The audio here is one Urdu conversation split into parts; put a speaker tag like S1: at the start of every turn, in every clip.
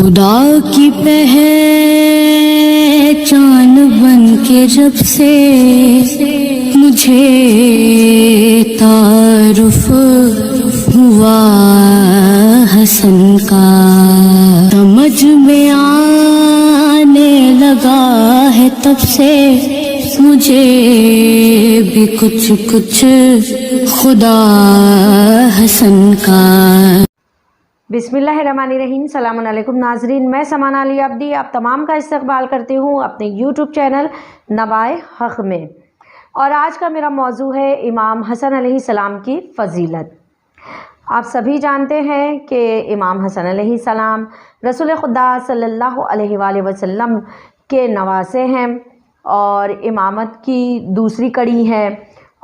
S1: خدا کی پہچان بن کے جب سے مجھے تعارف ہوا حسن کا، سمجھ میں آنے لگا ہے تب سے مجھے بھی کچھ کچھ خدا حسن کا۔
S2: بسم اللہ الرحمن الرحیم۔ السلام علیکم ناظرین، میں سمانہ علی عبدی آپ تمام کا استقبال کرتی ہوں اپنے یوٹیوب چینل نوائے حق میں، اور آج کا میرا موضوع ہے امام حسن علیہ السلام کی فضیلت۔ آپ سبھی جانتے ہیں کہ امام حسن علیہ السلام رسول خدا صلی اللہ علیہ وآلہ وسلم کے نواسے ہیں اور امامت کی دوسری کڑی ہے،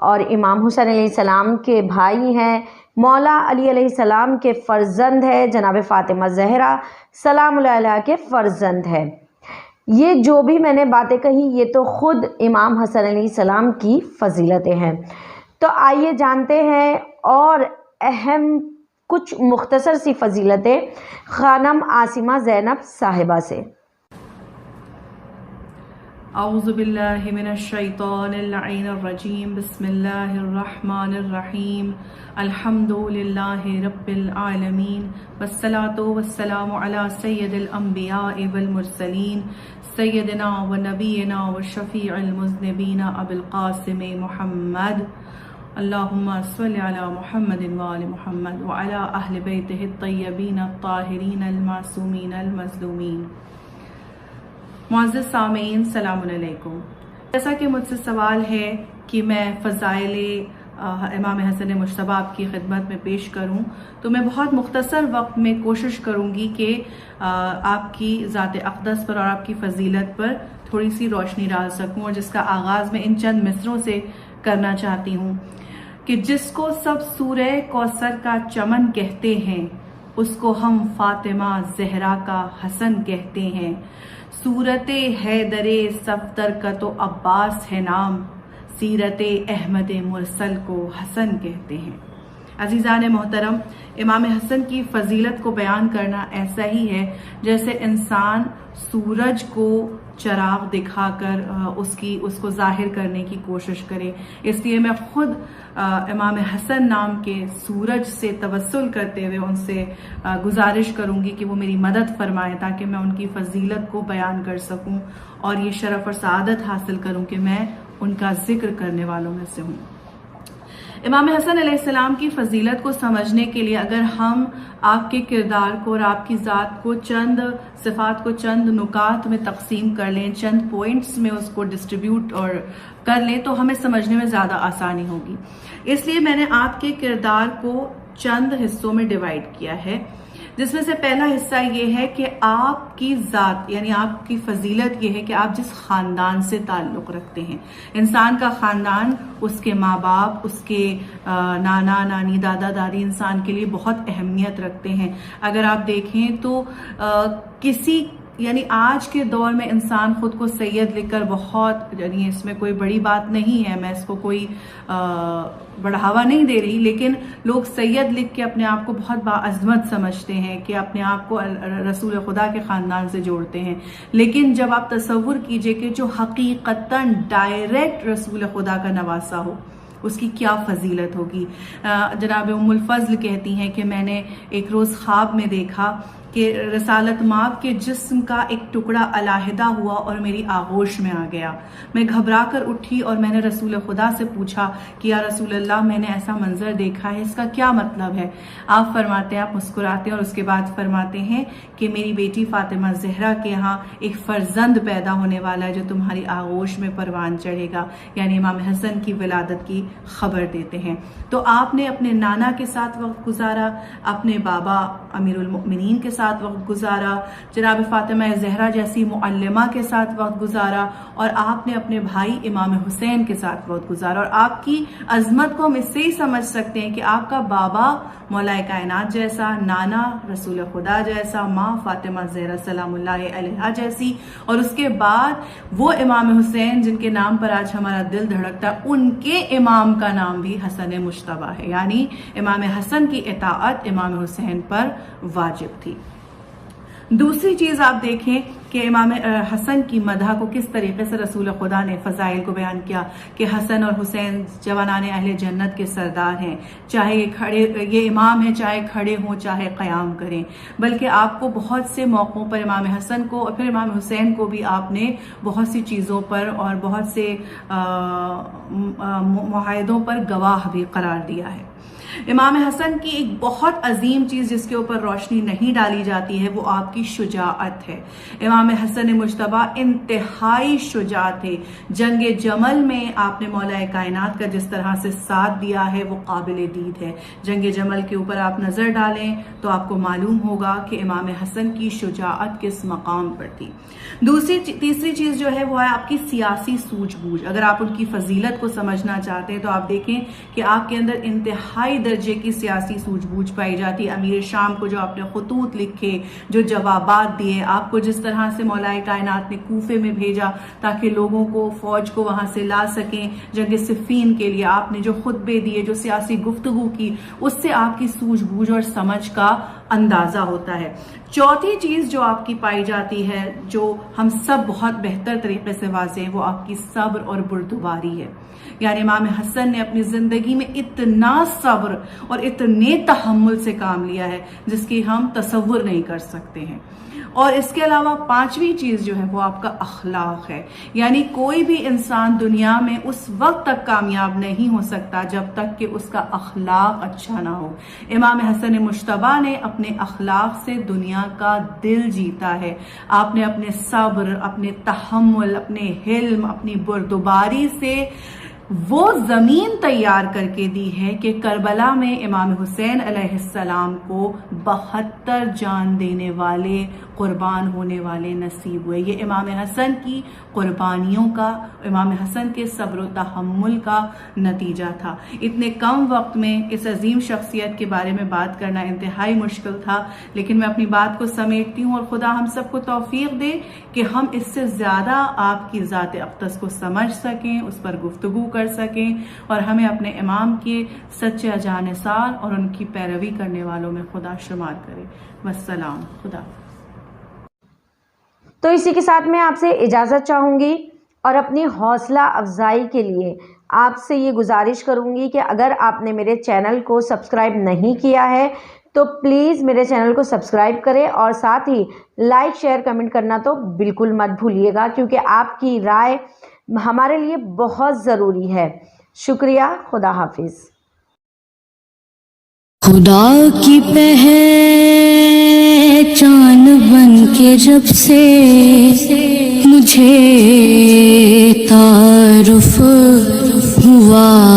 S2: اور امام حسن علیہ السلام کے بھائی ہیں، مولا علی علیہ السلام کے فرزند ہے، جناب فاطمہ زہرا سلام اللہ علیہ کے فرزند ہے۔ یہ جو بھی میں نے باتیں کہی یہ تو خود امام حسن علیہ السلام کی فضیلتیں ہیں۔ تو آئیے جانتے ہیں اور اہم کچھ مختصر سی فضیلتیں خانم عاصمہ زینب صاحبہ سے۔
S3: اعوذ باللہ من الشیطان اللعین الرجیم، بسم اللہ الرحمن الرحیم، الحمد للہ رب العالمین، والصلاة والسلام علی سید الانبیاء والمرسلین، سیدنا و نبینا و شفیع المذنبین ابی القاسم محمد، اللہم صلی علی محمد وآل محمد وعلی اہل بیتہ الطیبین الطاہرین المعصومین المظلومین۔ معزز سامعین السلام علیکم۔ جیسا کہ مجھ سے سوال ہے کہ میں فضائل امام حسن مجتبیٰ آپ کی خدمت میں پیش کروں، تو میں بہت مختصر وقت میں کوشش کروں گی کہ آپ کی ذات اقدس پر اور آپ کی فضیلت پر تھوڑی سی روشنی ڈال سکوں، اور جس کا آغاز میں ان چند مصروں سے کرنا چاہتی ہوں کہ جس کو سب سورہ کوثر کا چمن کہتے ہیں اس کو ہم فاطمہ زہرا کا حسن کہتے ہیں، صورت حیدر صفدر کا تو عباس ہے نام، سیرت احمد مرسل کو حسن کہتے ہیں۔ عزیزان محترم، امام حسن کی فضیلت کو بیان کرنا ایسا ہی ہے جیسے انسان سورج کو چراغ دکھا کر اس کو ظاہر کرنے کی کوشش کرے۔ اس لیے میں خود امام حسن نام کے سورج سے توسل کرتے ہوئے ان سے گزارش کروں گی کہ وہ میری مدد فرمائیں تاکہ میں ان کی فضیلت کو بیان کر سکوں اور یہ شرف اور سعادت حاصل کروں کہ میں ان کا ذکر کرنے والوں میں سے ہوں۔ امام حسن علیہ السلام کی فضیلت کو سمجھنے کے لیے اگر ہم آپ کے کردار کو اور آپ کی ذات کو چند صفات کو چند نکات میں تقسیم کر لیں، چند پوائنٹس میں اس کو ڈسٹریبیوٹ اور کر لیں تو ہمیں سمجھنے میں زیادہ آسانی ہوگی۔ اس لیے میں نے آپ کے کردار کو چند حصوں میں ڈیوائیڈ کیا ہے، جس میں سے پہلا حصہ یہ ہے کہ آپ کی ذات یعنی آپ کی فضیلت یہ ہے کہ آپ جس خاندان سے تعلق رکھتے ہیں۔ انسان کا خاندان، اس کے ماں باپ، اس کے نانا نانی دادا دادی انسان کے لیے بہت اہمیت رکھتے ہیں۔ اگر آپ دیکھیں تو یعنی آج کے دور میں انسان خود کو سید لکھ کر بہت، یعنی اس میں کوئی بڑی بات نہیں ہے، میں اس کو کوئی بڑھاوا نہیں دے رہی، لیکن لوگ سید لکھ کے اپنے آپ کو بہت باعظمت سمجھتے ہیں کہ اپنے آپ کو رسول خدا کے خاندان سے جوڑتے ہیں۔ لیکن جب آپ تصور کیجئے کہ جو حقیقتاً ڈائریکٹ رسول خدا کا نواسا ہو اس کی کیا فضیلت ہوگی۔ جناب ام الفضل کہتی ہیں کہ میں نے ایک روز خواب میں دیکھا کہ رسالت مآب کے جسم کا ایک ٹکڑا علیحدہ ہوا اور میری آغوش میں آ گیا۔ میں گھبرا کر اٹھی اور میں نے رسول خدا سے پوچھا کہ یا رسول اللہ، میں نے ایسا منظر دیکھا ہے، اس کا کیا مطلب ہے؟ آپ فرماتے ہیں، آپ مسکراتے ہیں اور اس کے بعد فرماتے ہیں کہ میری بیٹی فاطمہ زہرا کے ہاں ایک فرزند پیدا ہونے والا ہے جو تمہاری آغوش میں پروان چڑھے گا، یعنی امام حسن کی ولادت کی خبر دیتے ہیں۔ تو آپ نے اپنے نانا کے ساتھ وقت گزارا، اپنے بابا امیر المؤمنین کے ساتھ وقت گزارا، جناب فاطمہ زہرا جیسی معلمہ کے ساتھ وقت گزارا، اور آپ نے اپنے بھائی امام حسین کے ساتھ وقت گزارا۔ اور آپ کی عظمت کو ہم اس سے ہی سمجھ سکتے ہیں کہ آپ کا بابا مولا کائنات جیسا، نانا رسول خدا جیسا، ماں فاطمہ زہرا سلام اللہ علیہا جیسی، اور اس کے بعد وہ امام حسین جن کے نام پر آج ہمارا دل دھڑکتا ہے، ان کے امام کا نام بھی حسن مجتبیٰ ہے، یعنی امام حسن کی اطاعت امام حسین پر واجب تھی۔ دوسری چیز آپ دیکھیں کہ امام حسن کی مدح کو کس طریقے سے رسول خدا نے فضائل کو بیان کیا کہ حسن اور حسین جوانان اہل جنت کے سردار ہیں، چاہے یہ امام ہیں، چاہے کھڑے ہوں چاہے قیام کریں، بلکہ آپ کو بہت سے موقعوں پر امام حسن کو اور پھر امام حسین کو بھی آپ نے بہت سی چیزوں پر اور بہت سے معاہدوں پر گواہ بھی قرار دیا ہے۔ امام حسن کی ایک بہت عظیم چیز جس کے اوپر روشنی نہیں ڈالی جاتی ہے وہ آپ کی شجاعت ہے۔ امام حسن مجتبیٰ انتہائی شجاع تھے۔ جنگ جمل میں آپ نے مولا کائنات کا جس طرح سے ساتھ دیا ہے وہ قابل دید ہے۔ جنگ جمل کے اوپر آپ نظر ڈالیں تو آپ کو معلوم ہوگا کہ امام حسن کی شجاعت کس مقام پر تھی۔ تیسری چیز جو ہے وہ ہے آپ کی سیاسی سوجھ بوجھ۔ اگر آپ ان کی فضیلت کو سمجھنا چاہتے ہیں تو آپ دیکھیں کہ آپ کے اندر انتہائی درجے کی سیاسی سوجھ بوجھ پائی جاتی ہے۔ امیر شام کو جو آپ نے خطوط لکھے، جو جوابات دیے، آپ کو جس طرح سے مولا کائنات نے کوفے میں بھیجا تاکہ لوگوں کو، فوج کو وہاں سے لا سکیں جنگ صفین کے لیے، آپ نے جو خطبے دیے، جو سیاسی گفتگو کی، اس سے آپ کی سوجھ بوجھ اور سمجھ کا اندازہ ہوتا ہے۔ چوتھی چیز جو آپ کی پائی جاتی ہے، جو ہم سب بہت بہتر طریقے سے واضح ہے، وہ آپ کی صبر اور بردباری ہے۔ یعنی امام حسن نے اپنی زندگی میں اتنا صبر اور اتنے تحمل سے کام لیا ہے جس کی ہم تصور نہیں کر سکتے ہیں۔ اور اس کے علاوہ پانچویں چیز جو ہے وہ آپ کا اخلاق ہے۔ یعنی کوئی بھی انسان دنیا میں اس وقت تک کامیاب نہیں ہو سکتا جب تک کہ اس کا اخلاق اچھا نہ ہو۔ امام حسن مجتبیٰ نے اپنے اخلاق سے دنیا کا دل جیتا ہے۔ آپ نے اپنے صبر، اپنے تحمل، اپنے حلم، اپنی بردباری سے وہ زمین تیار کر کے دی ہے کہ کربلا میں امام حسین علیہ السلام کو 72 جان دینے والے، قربان ہونے والے نصیب ہوئے۔ یہ امام حسن کی قربانیوں کا، امام حسن کے صبر و تحمل کا نتیجہ تھا۔ اتنے کم وقت میں اس عظیم شخصیت کے بارے میں بات کرنا انتہائی مشکل تھا، لیکن میں اپنی بات کو سمیٹتی ہوں اور خدا ہم سب کو توفیق دے کہ ہم اس سے زیادہ آپ کی ذات اقدس کو سمجھ سکیں، اس پر گفتگو کر سکیں اور ہمیں اپنے امام کے سچے جانثار اور ان کی پیروی کرنے والوں میں خدا شمار کرے۔ والسلام، خدا۔
S2: تو اسی کے ساتھ میں آپ سے اجازت چاہوں گی اور اپنی حوصلہ افزائی کے لیے آپ سے یہ گزارش کروں گی کہ اگر آپ نے میرے چینل کو سبسکرائب نہیں کیا ہے تو پلیز میرے چینل کو سبسکرائب کریں اور ساتھ ہی لائک، شیئر، کمنٹ کرنا تو بالکل مت بھولیے گا، کیونکہ آپ کی رائے ہمارے لیے بہت ضروری ہے۔ شکریہ، خدا حافظ۔
S1: خدا کی پہچان بن کے جب سے مجھے تعارف ہوا